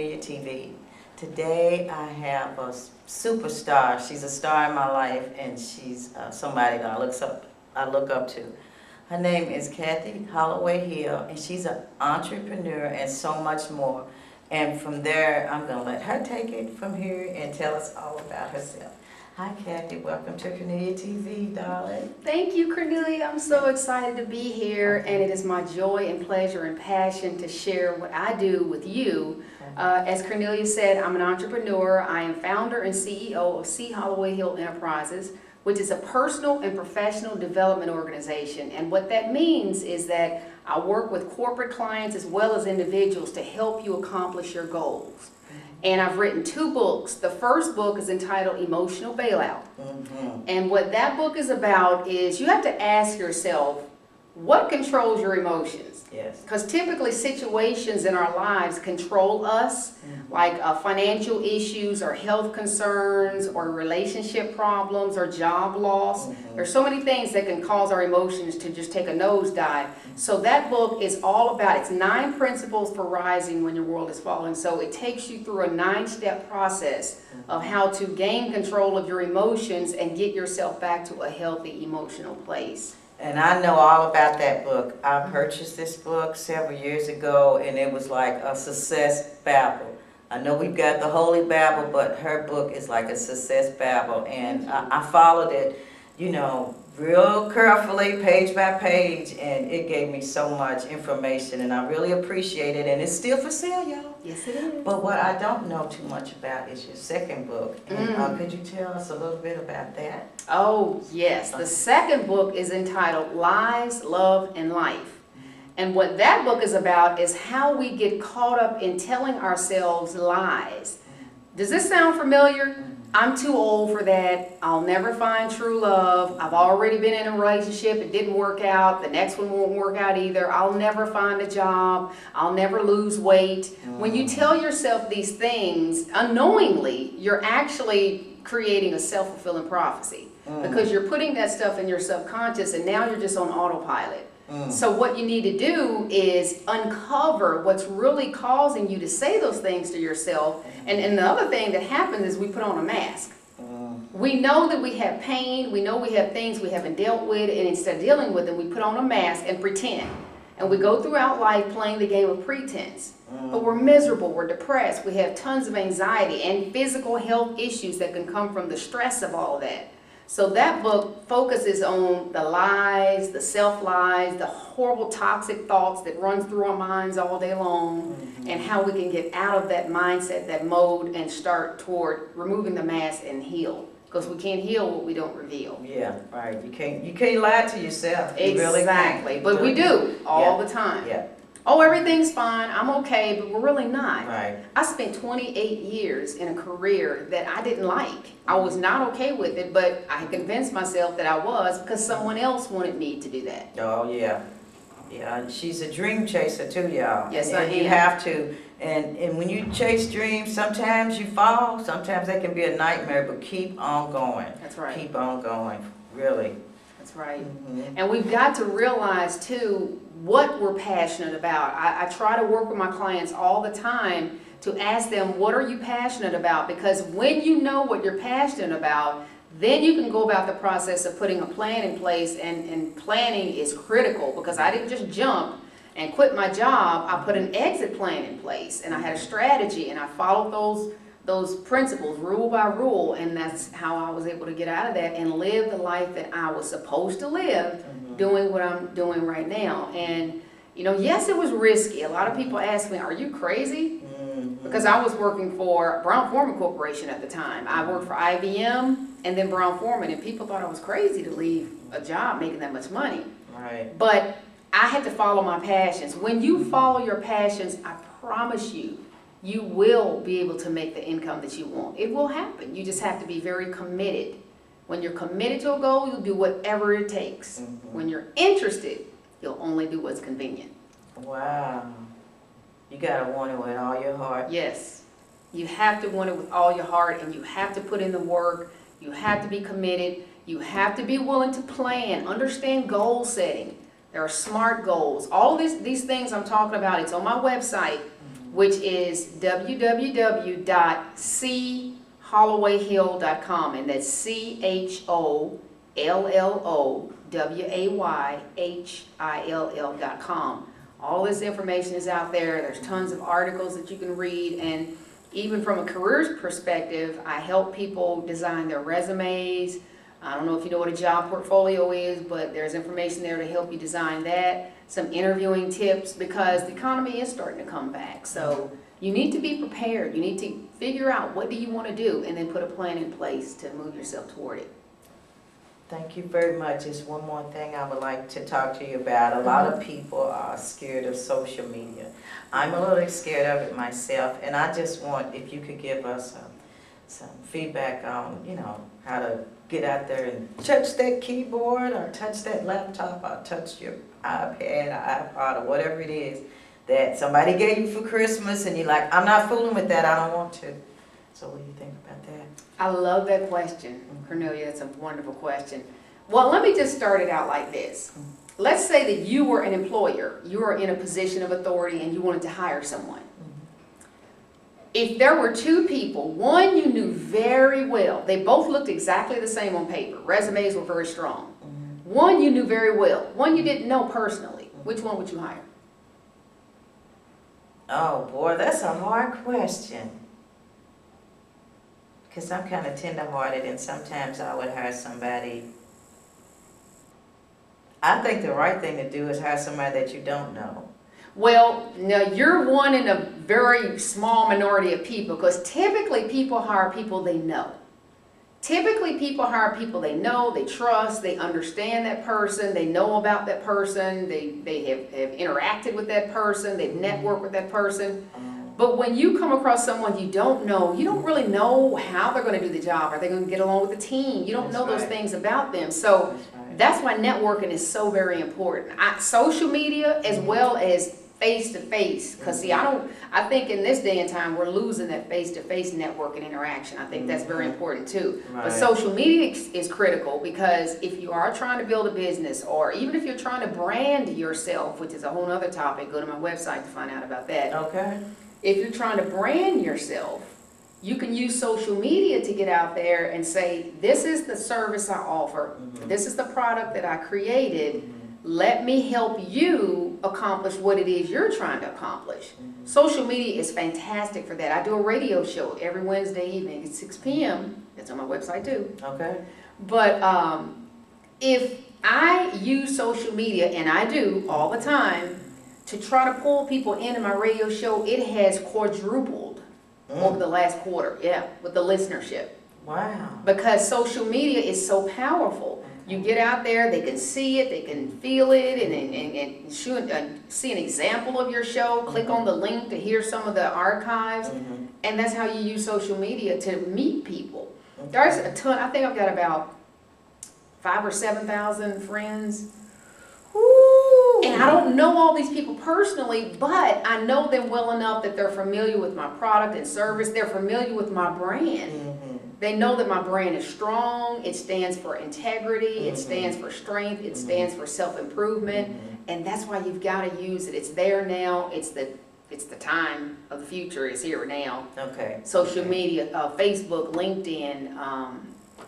TV. Today I have a superstar. She's a star in my life, and she's somebody that I look up to. Her name is Kathy Holloway Hill, and she's an entrepreneur and so much more. And from there, I'm going to let her take it from here and tell us all about herself. Hi, Kathy. Welcome to Cornelia TV, darling. Thank you, Cornelia. I'm so excited to be here, and it is my joy and pleasure and passion to share what I do with you. As Cornelia said, I'm an entrepreneur. I am founder and CEO of C. Holloway Hill Enterprises, which is a personal and professional development organization. And what that means is that I work with corporate clients as well as individuals to help you accomplish your goals. And I've written 2 books. The first book is entitled Emotional Bailout. And what that book is about is you have to ask yourself, what controls your emotions? Yes. Because typically situations in our lives control us, like financial issues or health concerns or relationship problems or job loss. There's so many things that can cause our emotions to just take a nosedive. So that book is all about, it's 9 principles for rising when your world is falling. So it takes you through a 9-step process of how to gain control of your emotions and get yourself back to a healthy emotional place. And I know all about that book. I purchased this book several years ago, and it was like a success Bible. I know we've got the Holy Bible, but her book is like a success Bible. And I followed it, real carefully, page by page, and it gave me so much information, and I really appreciate it. And it's still for sale, y'all. Yes, it is. But what I don't know too much about is your second book. And could you tell us a little bit about that? Oh, yes. The second book is entitled Lies, Love, and Life. And what that book is about is how we get caught up in telling ourselves lies. Does this sound familiar? I'm too old for that. I'll never find true love. I've already been in a relationship. It didn't work out. The next one won't work out either. I'll never find a job. I'll never lose weight. When you tell yourself these things, unknowingly, you're actually creating a self-fulfilling prophecy because you're putting that stuff in your subconscious, and now you're just on autopilot. So what you need to do is uncover what's really causing you to say those things to yourself. And the other thing that happens is we put on a mask. We know that we have pain. We know we have things we haven't dealt with. And instead of dealing with them, we put on a mask and pretend. And we go throughout life playing the game of pretense. But we're miserable. We're depressed. We have tons of anxiety and physical health issues that can come from the stress of all of that. So that book focuses on the lies, the self-lies, the horrible toxic thoughts that run through our minds all day long, and how we can get out of that mindset, that mode, and start toward removing the mask and heal. Because we can't heal what we don't reveal. Yeah, right. You can't lie to yourself. You really Exactly. can't. But we do all the time. Yeah. Oh, everything's fine, I'm okay, but we're really not. Right. I spent 28 years in a career that I didn't like. I was not okay with it, but I convinced myself that I was because someone else wanted me to do that. Oh, yeah. Yeah, and she's a dream chaser too, y'all. Yes, and I am. You have to. And when you chase dreams, sometimes you fall. Sometimes they can be a nightmare, but keep on going. That's right. Keep on going, really. That's right. And we've got to realize too what we're passionate about. I try to work with my clients all the time to ask them, what are you passionate about? Because when you know what you're passionate about, then you can go about the process of putting a plan in place, and planning is critical because I didn't just jump and quit my job. I put an exit plan in place, and I had a strategy, and I followed those principles rule by rule, and that's how I was able to get out of that and live the life that I was supposed to live, doing what I'm doing right now. And yes, it was risky. A lot of people ask me, are you crazy? Because I was working for Brown-Forman Corporation at the time. I worked for IBM and then Brown-Forman, and people thought I was crazy to leave a job making that much money. Right. But I had to follow my passions. When you follow your passions, I promise you, you will be able to make the income that you want. It will happen. You just have to be very committed. When you're committed to a goal, you'll do whatever it takes. When you're interested, you'll only do what's convenient. Wow. You gotta want it with all your heart. Yes. You have to want it with all your heart, and you have to put in the work. You have to be committed. You have to be willing to plan, understand goal setting. There are SMART goals. All these things I'm talking about, it's on my website. which is www.chollowayhill.com, and that's CHOLLOWAYHILL.com. All this information is out there. There's tons of articles that you can read, and even from a careers perspective, I help people design their resumes. I don't know if you know what a job portfolio is, but there's information there to help you design that. Some interviewing tips, because the economy is starting to come back. So you need to be prepared. You need to figure out what do you want to do, and then put a plan in place to move yourself toward it. Thank you very much. Just one more thing I would like to talk to you about. A lot of people are scared of social media. I'm a little scared of it myself, and I just want, if you could give us some feedback on, how to get out there and touch that keyboard or touch that laptop or touch your iPad or iPod or whatever it is that somebody gave you for Christmas and you're like, I'm not fooling with that, I don't want to. So what do you think about that? I love that question, Cornelia. It's a wonderful question. Well, let me just start it out like this. Let's say that you were an employer. You are in a position of authority and you wanted to hire someone. If there were two people, one you knew very well, they both looked exactly the same on paper. Resumes were very strong. One you knew very well, one you didn't know personally. Which one would you hire? Oh boy, that's a hard question. Because I'm kind of tender-hearted, and sometimes I would hire somebody. I think the right thing to do is hire somebody that you don't know. Well, now you're one in a very small minority of people, because typically people hire people they know. Typically people hire people they know, they trust, they understand that person, they know about that person, they have interacted with that person, they've networked with that person. But when you come across someone you don't know, you don't really know how they're going to do the job. Are they going to get along with the team? You don't know those things about them. So that's why networking is so very important. Social media as well as face-to-face. Because see, I think in this day and time, we're losing that face-to-face network and interaction. I think that's very important too. But social media is critical, because if you are trying to build a business, or even if you're trying to brand yourself, which is a whole other topic, go to my website to find out about that. Okay. If you're trying to brand yourself, you can use social media to get out there and say, this is the service I offer. This is the product that I created. Let me help you accomplish what it is you're trying to accomplish. Social media is fantastic for that. I do a radio show every Wednesday evening at 6 p.m. That's on my website too. Okay. But if I use social media, and I do all the time, to try to pull people into my radio show, it has quadrupled over the last quarter, with the listenership. Wow. Because social media is so powerful. You get out there, they can see it, they can feel it, and see an example of your show, click on the link to hear some of the archives, and that's how you use social media to meet people. There's a ton. I think I've got about 5,000 or 7,000 friends. And I don't know all these people personally, but I know them well enough that they're familiar with my product and service. They're familiar with my brand. They know that my brand is strong. It stands for integrity. It stands for strength. It stands for self-improvement. And that's why you've got to use it. It's there now. It's the time of the future. It's here now. Okay. Social media, Facebook, LinkedIn,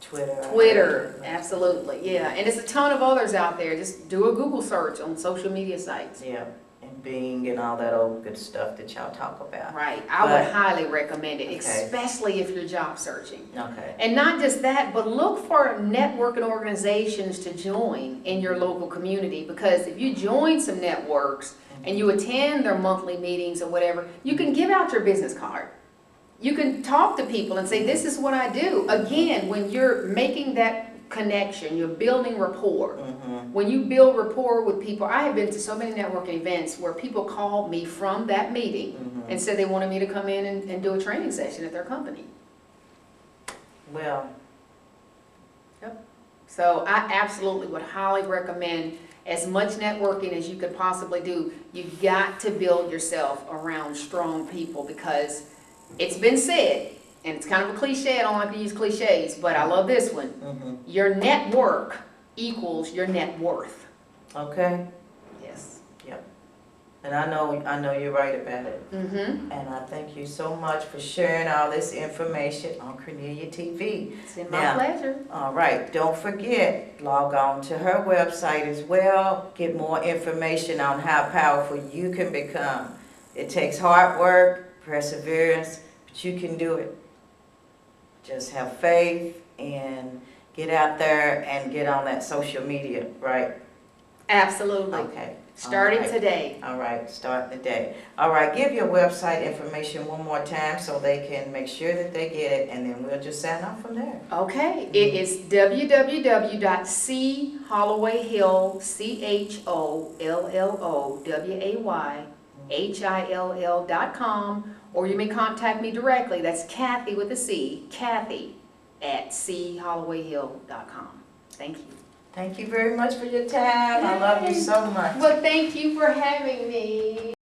Twitter, absolutely, yeah. And there's a ton of others out there. Just do a Google search on social media sites. Yeah, and Bing and all that old good stuff that y'all talk about. Right, I would highly recommend it, especially if you're job searching. Okay. And not just that, but look for networking organizations to join in your local community, because if you join some networks and you attend their monthly meetings or whatever, you can give out your business card. You can talk to people and say, this is what I do. Again, when you're making that connection, you're building rapport. When you build rapport with people, I have been to so many networking events where people called me from that meeting and said they wanted me to come in and do a training session at their company. Well. Yep. So I absolutely would highly recommend as much networking as you could possibly do. You've got to build yourself around strong people, because it's been said, and it's kind of a cliche, I don't like to use cliches, but I love this one. Your network equals your net worth. Okay. Yes. Yep. And I know you're right about it. Mm-hmm. And I thank you so much for sharing all this information on Cornelia TV. It's been my Now, pleasure. All right, don't forget, log on to her website as well. Get more information on how powerful you can become. It takes hard work, perseverance, but you can do it. Just have faith and get out there and get on that social media, right? Absolutely. Okay. Starting All right. today. All right, start the day. All right, give your website information one more time so they can make sure that they get it, and then we'll just sign off from there. Okay, it is www.chollowayhill.com, or you may contact me directly. That's Kathy with a C, Kathy at chollowayhill.com. Thank you. Thank you very much for your time. I love you so much. Well, thank you for having me.